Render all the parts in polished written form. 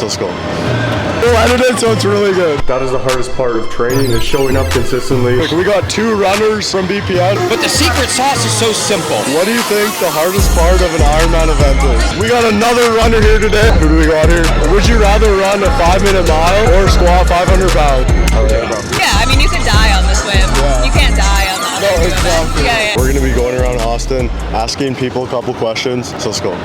So let's go. We'll edit it so it's really good. That is the hardest part of training, is showing up consistently. Like, we got 2 runners from BPN. But the secret sauce is so simple. What do you think the hardest part of an Ironman event is? We got another runner here today. Who do we got here? Would you rather run a 5-minute mile or squat 500 pounds? Yeah, I mean, you can die on the swim. Yeah. You can't die on the other two events. Yeah. We're going to be going around Austin, asking people a couple questions. So let's go.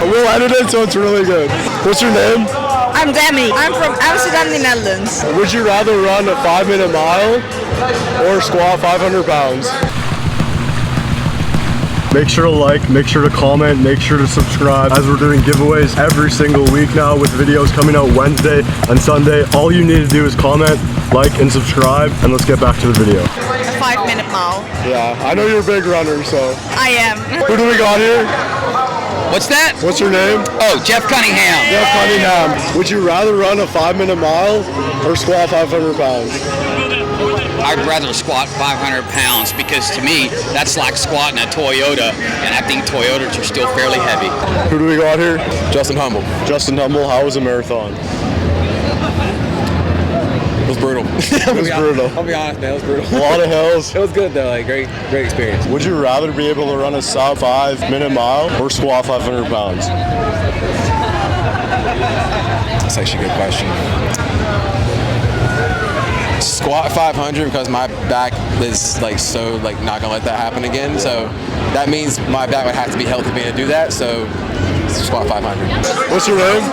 We'll edit it so it's really good. What's your name? I'm Demi. I'm from Amsterdam, the Netherlands. Would you rather run a 5-minute mile or squat 500 pounds? Make sure to like, make sure to comment, make sure to subscribe, as we're doing giveaways every single week now with videos coming out Wednesday and Sunday. All you need to do is comment, like, and subscribe, and let's get back to the video. A 5-minute mile. Yeah, I know you're a big runner, so. I am. Who do we got here? What's that? What's your name? Oh, Jeff Cunningham. Jeff Cunningham. Would you rather run a 5-minute mile or squat 500 pounds? I'd rather squat 500 pounds because to me, that's like squatting a Toyota, and I think Toyotas are still fairly heavy. Who do we got here? Justin Humble. Justin Humble, how was a marathon? It was brutal. It was brutal. I'll be honest, man, it was brutal. A lot of hills. It was good though, like great experience. Would you rather be able to run a sub 5-minute mile or squat 500 pounds? That's actually a good question. Squat 500 because my back is not gonna let that happen again. So that means my back would have to be healthy to be able to do that. So squat 500. What's your name?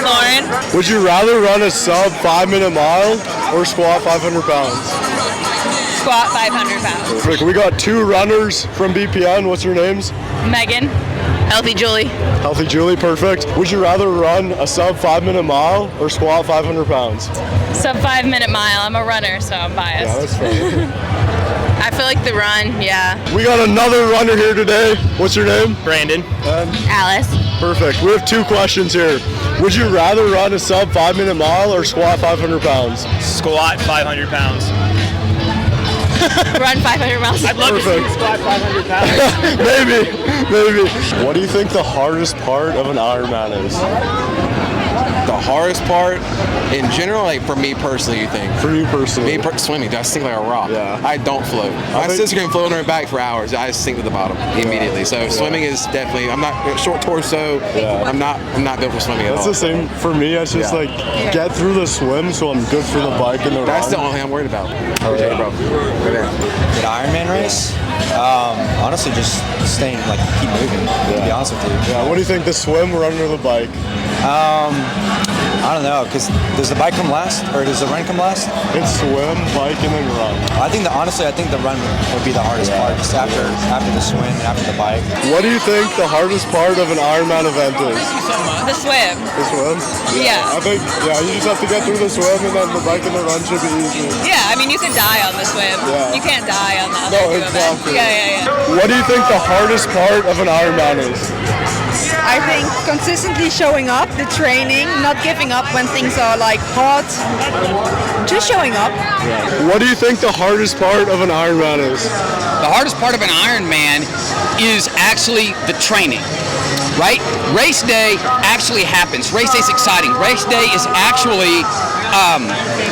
Lauren. Would you rather run a sub 5-minute mile or squat 500 pounds? Squat 500 pounds. Perfect. We got 2 runners from BPN. What's your names? Megan. Healthy Julie. Healthy Julie, perfect. Would you rather run a sub 5-minute mile or squat 500 pounds? Sub 5-minute mile. I'm a runner, so I'm biased. Yeah, that's fair. I feel like the run, yeah. We got another runner here today. What's your name? Brandon. Alice. Perfect. We have 2 questions here. Would you rather run a sub 5-minute mile or squat 500 pounds? Squat 500 pounds. Run 500 miles. I'd love to see you squat 500 pounds. Maybe. What do you think the hardest part of an Ironman is? The hardest part, in general, like for me personally, you think? For you personally? Swimming, I sink like a rock. Yeah. I don't float. My sister can float on her back for hours. I just sink to the bottom immediately. So swimming is definitely. I'm not short torso. Yeah. I'm not built for swimming at all. That's the same for me. It's just like get through the swim, so I'm good for the bike and the run. That's the only thing I'm worried about. Okay, bro. Good Ironman race. Honestly, just staying keep moving. To be honest with you. Yeah. What do you think? The swim, run, or the bike? I don't know, because does the bike come last, or does the run come last? It's swim, bike, and then run. Honestly, I think the run would be the hardest part, just after the swim and after the bike. What do you think the hardest part of an Ironman event is? The swim. The swim? Yeah. I think, you just have to get through the swim, and then the bike and the run should be easy. Yeah, I mean, you can die on the swim. Yeah. You can't die on the other two events. Yeah. What do you think the hardest part of an Ironman is? I think consistently showing up, the training, not giving up when things are hot. Just showing up. What do you think the hardest part of an Ironman is? The hardest part of an Ironman is actually the training, right? Race day actually happens. Race day is exciting. Race day is actually,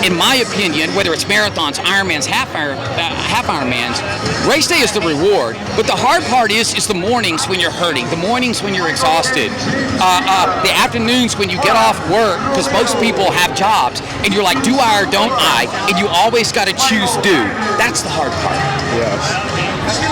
in my opinion, whether it's marathons, Ironmans, half Ironmans, race day is the reward. But the hard part is the mornings when you're hurting, the mornings when you're exhausted, the afternoons when you get off work, because most people have jobs, and you're like, do I or don't I? And you always got to choose do. That's the hard part. Yes.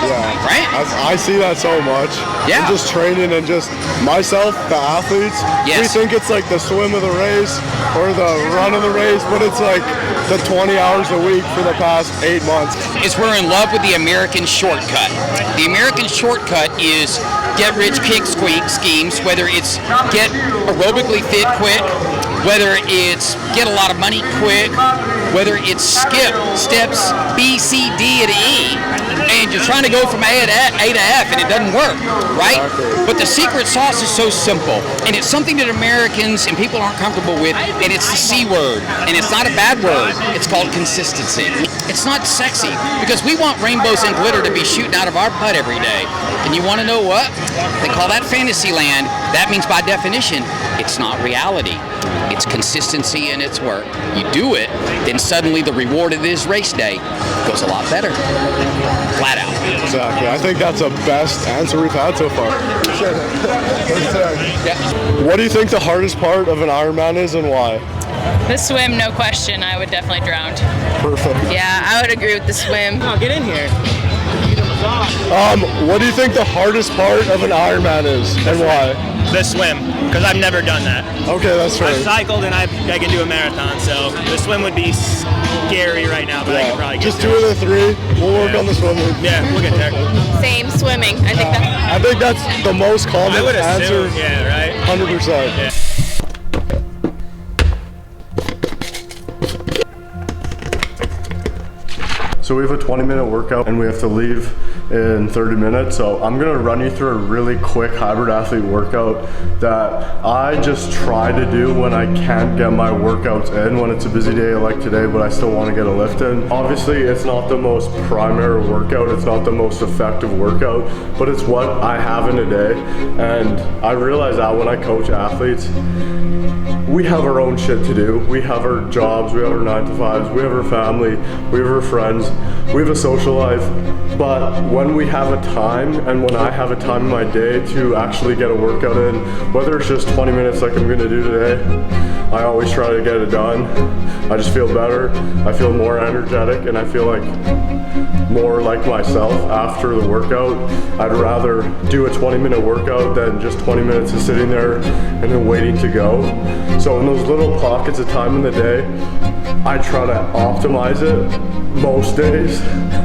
Yeah. Right? I see that so much. Yeah. And just training and just myself, the athletes, we think it's like the swim of the race or the run of the race, but it's like the 20 hours a week for the past 8 months. We're in love with the American shortcut. The American shortcut is get-rich-quick schemes, whether it's get aerobically fit quick, whether it's get a lot of money quick, whether it's skip steps B, C, D, and E, and you're trying to go from A to F, and it doesn't work, right? But the secret sauce is so simple, and it's something that Americans and people aren't comfortable with, and it's the C word, and it's not a bad word. It's called consistency. It's not sexy, because we want rainbows and glitter to be shooting out of our butt every day. And you want to know what? They call that fantasy land. That means by definition, it's not reality. It's consistency in its work. You do it, then suddenly the reward of this race day goes a lot better. Flat out. Exactly. I think that's the best answer we've had so far. Sure. What do you think the hardest part of an Ironman is and why? The swim, no question. I would definitely drown. Perfect. Yeah, I would agree with the swim. Oh, get in here. What do you think the hardest part of an Ironman is and why? The swim, because I've never done that. Okay, that's fair. I've cycled and I can do a marathon, so the swim would be scary right now, but I can probably get Just 2 through of the 3. We'll work on the swimming. Yeah, we'll get there. Same, swimming. I think that's the most common I would answer. assume, yeah, right? 100%. Yeah. So we have a 20-minute workout and we have to leave in 30 minutes. So I'm gonna run you through a really quick hybrid athlete workout that I just try to do when I can't get my workouts in, when it's a busy day like today, but I still wanna get a lift in. Obviously, it's not the most primary workout, it's not the most effective workout, but it's what I have in a day. And I realize that when I coach athletes, we have our own shit to do. We have our jobs, we have our 9 to 5s, we have our family, we have our friends, we have a social life. But when we have a time, and when I have a time in my day to actually get a workout in, whether it's just 20 minutes like I'm gonna do today, I always try to get it done. I just feel better, I feel more energetic, and I feel like more like myself after the workout. I'd rather do a 20-minute workout than just 20 minutes of sitting there and then waiting to go. So in those little pockets of time in the day, I try to optimize it most days.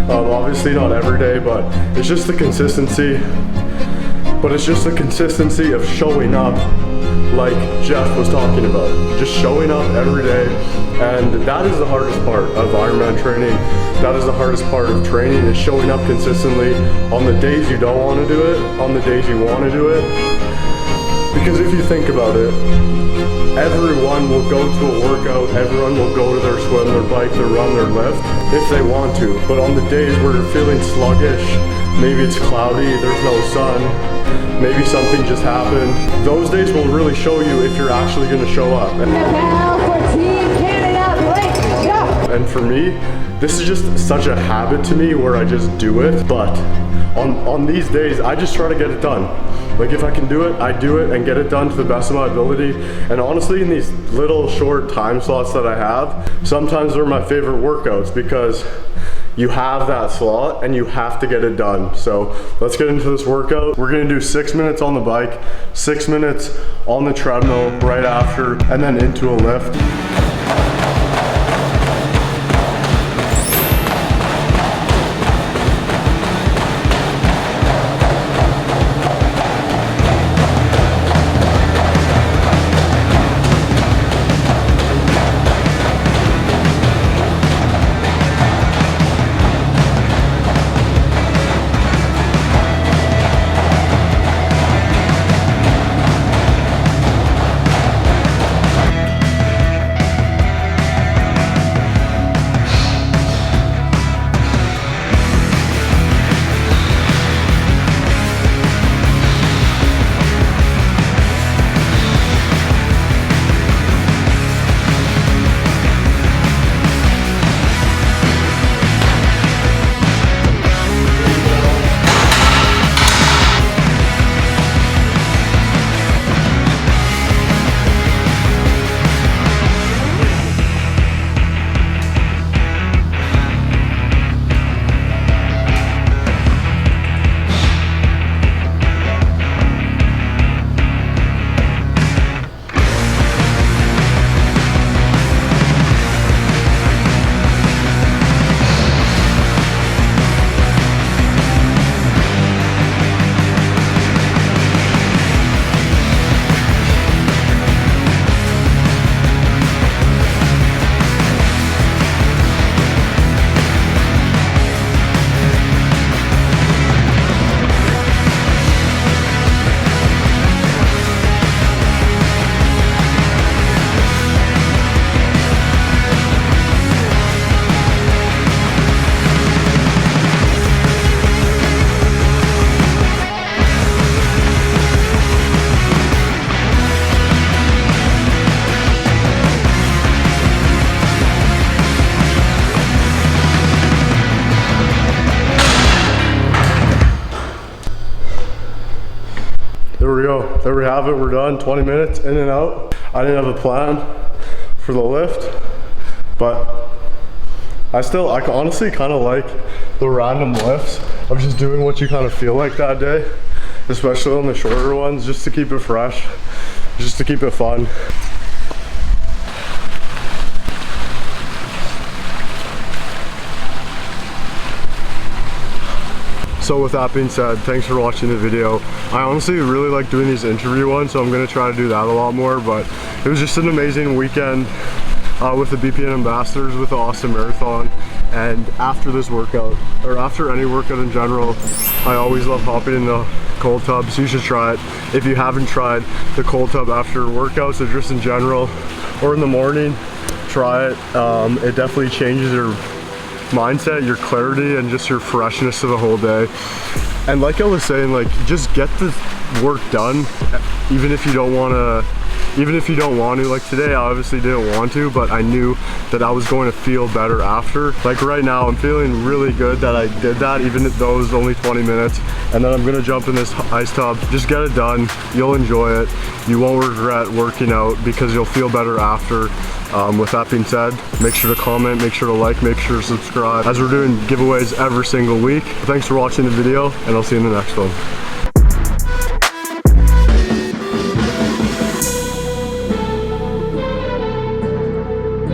Obviously not every day, but it's just the consistency. But it's just the consistency of showing up, like Jeff was talking about. Just showing up every day. And that is the hardest part of Ironman training. That is the hardest part of training, is showing up consistently on the days you don't want to do it, on the days you want to do it. Because if you think about it, everyone will go to a workout, everyone will go to their swim, their bike, their run, their lift, if they want to. But on the days where you're feeling sluggish, maybe it's cloudy, there's no sun, maybe something just happened, those days will really show you if you're actually going to show up. And for me, this is just such a habit to me where I just do it. But on these days, I just try to get it done. Like if I can do it, I do it and get it done to the best of my ability. And honestly, in these little short time slots that I have, sometimes they're my favorite workouts because you have that slot and you have to get it done. So let's get into this workout. We're gonna do 6 minutes on the bike, 6 minutes on the treadmill right after, and then into a lift. there we have it. We're done. 20 minutes in and out. I didn't have a plan for the lift, but I honestly kind of like the random lifts of just doing what you kind of feel like that day, especially on the shorter ones, just to keep it fresh, just to keep it fun. So with that being said, thanks for watching the video. I honestly really like doing these interview ones, so I'm gonna try to do that a lot more, but it was just an amazing weekend with the BPN ambassadors, with the Austin Marathon. And after this workout, or after any workout in general, I always love hopping in the cold tub, so you should try it. If you haven't tried the cold tub after workouts, or just in general, or in the morning, try it. It definitely changes your mindset, your clarity, and just your freshness of the whole day. And like I was saying, like, just get the work done, even if you don't want to. Like today, I obviously didn't want to, but I knew that I was going to feel better after. Like right now, I'm feeling really good that I did that, even though it was only 20 minutes. And then I'm gonna jump in this ice tub. Just get it done. You'll enjoy it. You won't regret working out because you'll feel better after. With that being said, make sure to comment, make sure to like, make sure to subscribe, as we're doing giveaways every single week. Thanks for watching the video, and I'll see you in the next one.